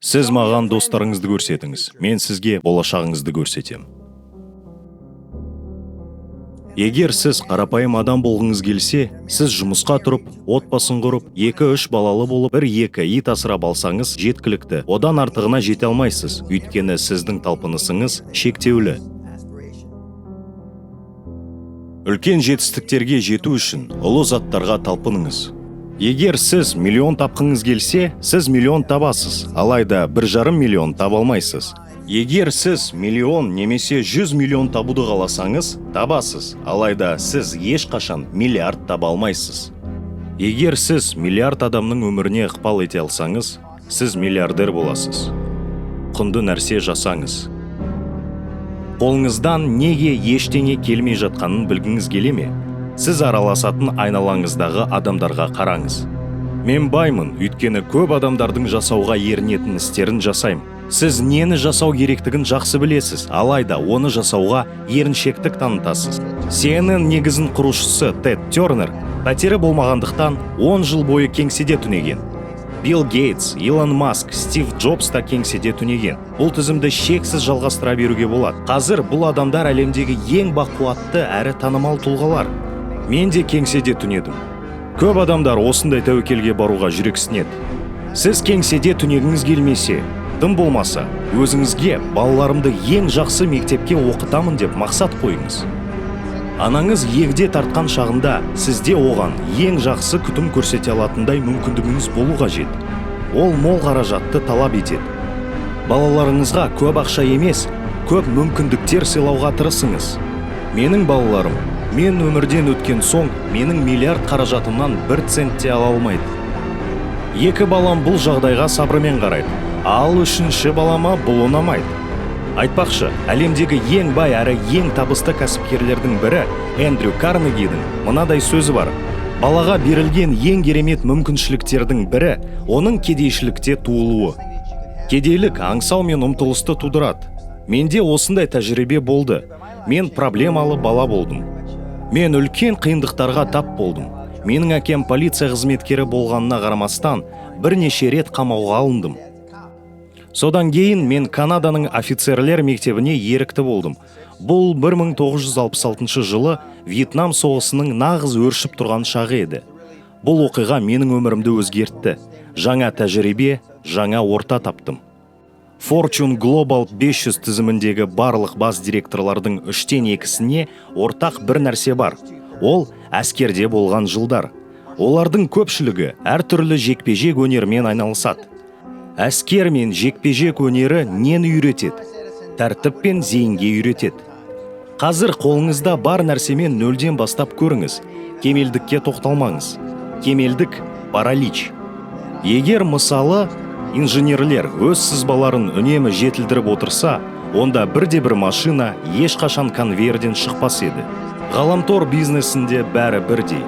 Сіз маған достарыңызды көрсетіңіз, мен сізге болашағыңызды көрсетем. Егер сіз қарапайым адам болғыңыз келсе, сіз жұмысқа тұрып, отбасын құрып, 2-3 балалы болып, 1-2 ит асырап алсаңыз жеткілікті. Одан артығына жете алмайсыз, өйткені сіздің талпынысыңыз шектеулі. Үлкен жетістіктерге жету үшін ұлы заттарға талпыныңыз. Егер сіз миллион тапқыңыз келсе, сіз миллион табасыз, алайда 1,5 миллион таба алмайсыз. Егер сіз миллион немесе 100 миллион табуды қаласаңыз, табасыз, алайда сіз ешқашан миллиард таба алмайсыз. Егер сіз миллиард адамның өміріне ықпал ете алсаңыз, сіз миллиардер боласыз. Құнды нәрсе жасаңыз. Қолыңыздан неге ештеңе келмей жатқанын білгіңіз келе ме? Сіз араласатын айналаңыздағы адамдарға қараңыз. Мен баймын, өйткені көп адамдардың жасауға ерінетін істерін жасаймын. Сіз нені жасау керектігін жақсы білесіз, алайда оны жасауға еріншектік танытасыз. CNN негізін құрушысы Тед Тернер пәтері болмағандықтан 10 жыл бойы кеңседе түнеген. Билл Гейтс, Илон Маск, Стив Джобс та кеңседе түнеген. Бұл тізімді шексіз жалғастыра беруге болады. Қазір бұл адамдар әлемдегі ең бақуатты әрі танымал тұлғалар. Мен де кеңседе түнедім. Көп адамдар осындай тәуекелге баруға жүрексінеді. Сіз кеңседе түнегіңіз келмесе, тым болмаса, өзіңізге балаларымды ең жақсы мектепке оқытамын деп мақсат қойыңыз. Анаңыз егде тартқан шағында сізде оған ең жақсы күтім көрсете алатындай мүмкіндігіңіз болу қажет. Ол мол қаражатты талап етеді. Балаларыңызға көп ақша емес, көп мүмкіндіктер сыйлауға тырысыңыз. Менің балаларым мен өмірден өткен соң, менің миллиард қаражатымнан 1 цент те ала алмайды. 2 балам бұл жағдайға сабырмен қарайды, ал 3-ші балама бұл ұнамайды. Айтпақшы, әлемдегі ең бай әрі ең табысты кәсіпкерлердің бірі Эндрю Карнегидің мынадай сөзі бар. Балаға берілген ең керемет мүмкіншіліктердің бірі оның кедейшілікте туылуы. Кедейлік аңсау мен ұмтылысты тудырады. Менде осындай тәжірибе болды. Мен проблемалы бала болдым. Мен үлкен қиындықтарға тап болдым. Менің әкем полиция қызметкері болғанына қарамастан бірнеше рет қамауға алындым. Содан кейін мен Канаданың офицерлер мектебіне ерікті болдым. Бұл 1966 жылы Вьетнам соғысының нағыз өршіп тұрған шағы еді. Бұл оқиға менің өмірімді өзгертті. Жаңа тәжірибе, жаңа орта таптым. Fortune Global 500 тізіміндегі барлық бас директорлардың 3/2-сіне ортақ бір нәрсе бар. Ол әскерде болған жылдар. Олардың көпшілігі әртүрлі жекпе-жек өнермен айналысады. Әскер мен жекпе-жек өнері нені үйретеді? Тәртіп пен зейінге үйретеді. Қазір қолыңызда бар нәрсемен нөлден бастап көріңіз. Кемелдікке тоқталмаңыз. Кемелдік паралич. Егер мысалы инженерлер өз сызбаларын үнемі жетілдіріп отырса, онда бірде-бір машина ешқашан конвейерден шықпас еді. Ғаламтор бизнесінде бәрі бірдей.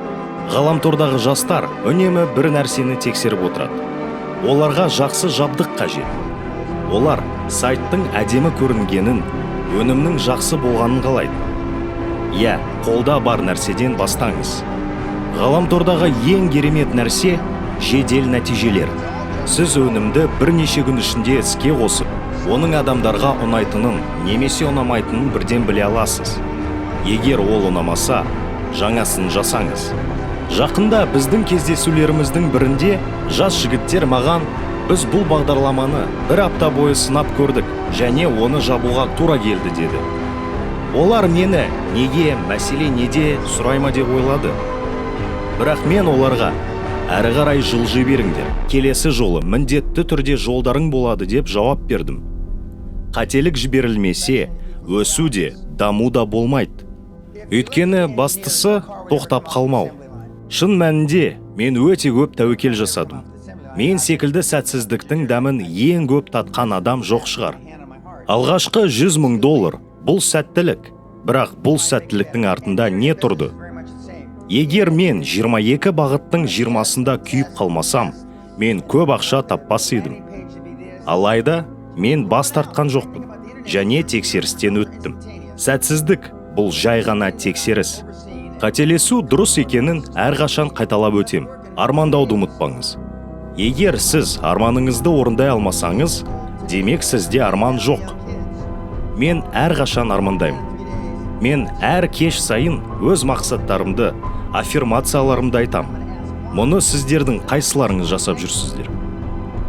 Ғаламтордағы жастар үнемі бір нәрсені тексеріп отырады. Оларға жақсы жабдық қажет. Олар сайттың әдемі көрінгенін, өнімнің жақсы болғанын қалайды. Қолда бар нәрседен бастаңыз. Ғаламтордағы ең керемет нәрсе жедел нәтижелер. Сіз өнімді бірнеше күн ішінде іске қосып, оның адамдарға ұнайтынын немесе ұнамайтынын бірден біле аласыз. Егер ол ұнамаса, жаңасын жасаңыз. Жақында біздің кездесулеріміздің бірінде жас жігіттер маған, біз бұл бағдарламаны 1 апта бойы сынап көрдік және оны жабуға тура келді деді. Олар мені неге, мәселе неде сұрайма деп ойлады. Бірақ мен оларға әрі қарай жылжи беріңдер, келесі жолы міндетті түрде жолдарың болады деп жауап бердім. Қателік жіберілмесе, өсу де, даму да болмайды. Өйткені бастысы тоқтап қалмау. Шын мәнінде мен өте көп тәуекел жасадым. Мен секілді сәтсіздіктің дәмін ең көп татқан адам жоқ шығар. Алғашқы $100,000 бұл сәттілік, бірақ бұл сәттіліктің артында не тұрды? Егер мен 22 бағыттың 20-сында күйіп қалмасам, мен көп ақша таппас едім. Алайда мен бас тартқан жоқпын және тексерістен өттім. Сәтсіздік бұл жай ғана тексеріс. Қателесу дұрыс екенін әрқашан қайталап өтем. Армандауды ұмытпаңыз. Егер сіз арманыңызды орындай алмасаңыз, демек сізде арман жоқ. Мен әрқашан армандаймын. Мен әр кеш сайын өз мақсаттарымды, аффирмацияларымды айтам. Мұны сіздердің қайсыларыңыз жасап жүрсіздер?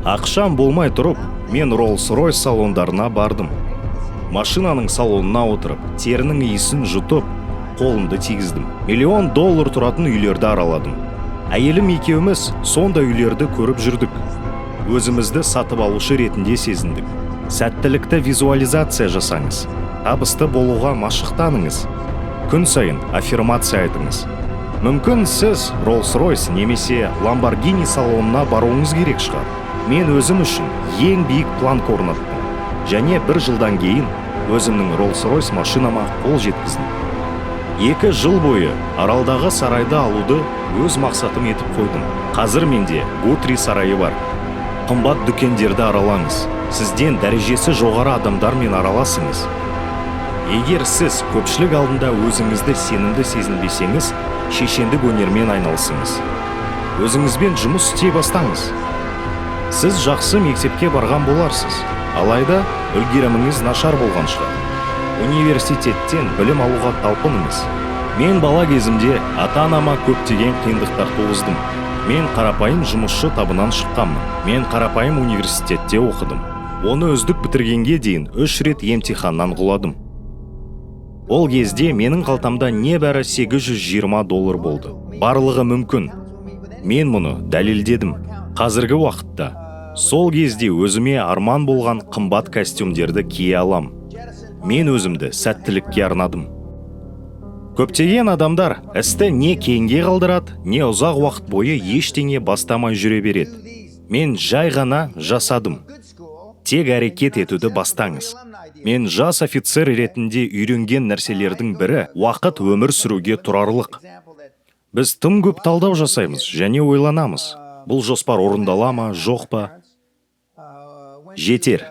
Ақшам болмай тұрып, мен Rolls-Royce салондарына бардым. Машинаның салонына отырып, терінің иісін жұтып, қолымды тигіздім. $1 миллион тұратын үйлерді араладым. Әйелім екеуміз сонда үйлерді көріп жүрдік. Өзімізді сатып алушы ретінде сезіндік. Сәттілікті визуализация жасаңыз. Табысты болуға машықтаныңыз. Күн сайын аффирмация айтыңыз. Мүмкін сіз Rolls-Royce немесе Lamborghini салонына баруыңыз керек шығар. Мен өзім үшін ең биік планка орнаттым. Және 1 жылдан кейін өзімнің Rolls-Royce машинама қол жеткіздім. 2 жыл бойы Аралдағы сарайды алуды өз мақсатым етіп қойдым. Қазір менде Guthrie сарайы бар. Қымбат дүкендерді аралаңыз. Сізден дәрежесі жоғары адамдармен араласыңыз. Егер сіз көпшілік алдында өзіңізді сенімді сезінбесеңіз, шешендік өнермен айналысыңыз. Өзіңізбен жұмыс істей бастаңыз. Сіз жақсы мектепке барған боларсыз, алайда үлгеріміңіз нашар болған шығар. Университеттен білім алуға талпыныңыз. Мен бала кезімде ата-анама көптеген қиындықтар туғыздым. Мен қарапайым жұмысшы табынан шыққанмын. Мен қарапайым университетте оқыдым. Оны үздік бітіргенге дейін 3 рет емтиханнан құладым. Ол кезде менің қалтамда небәрі $820 болды. Барлығы мүмкін. Мен мұны дәлелдедім. Қазіргі уақытта сол кезде өзіме арман болған қымбат костюмдерді кие алам. Мен өзімді сәттілікке арнадым. Көптеген адамдар істі не кейінге қалдырады, не ұзақ уақыт бойы ештеңе бастамай жүре береді. Мен жай ғана жасадым. Тек әрекет етуді бастаңыз. Мен жас офицер ретінде үйренген нәрселердің бірі уақыт өмір сүруге тұрарлық. Біз тым көп талдау жасаймыз және ойланамыз. Бұл жоспар орындала ма, жоқ па? Жетер.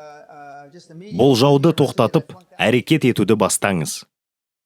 Болжауды тоқтатып, әрекет етуді бастаңыз.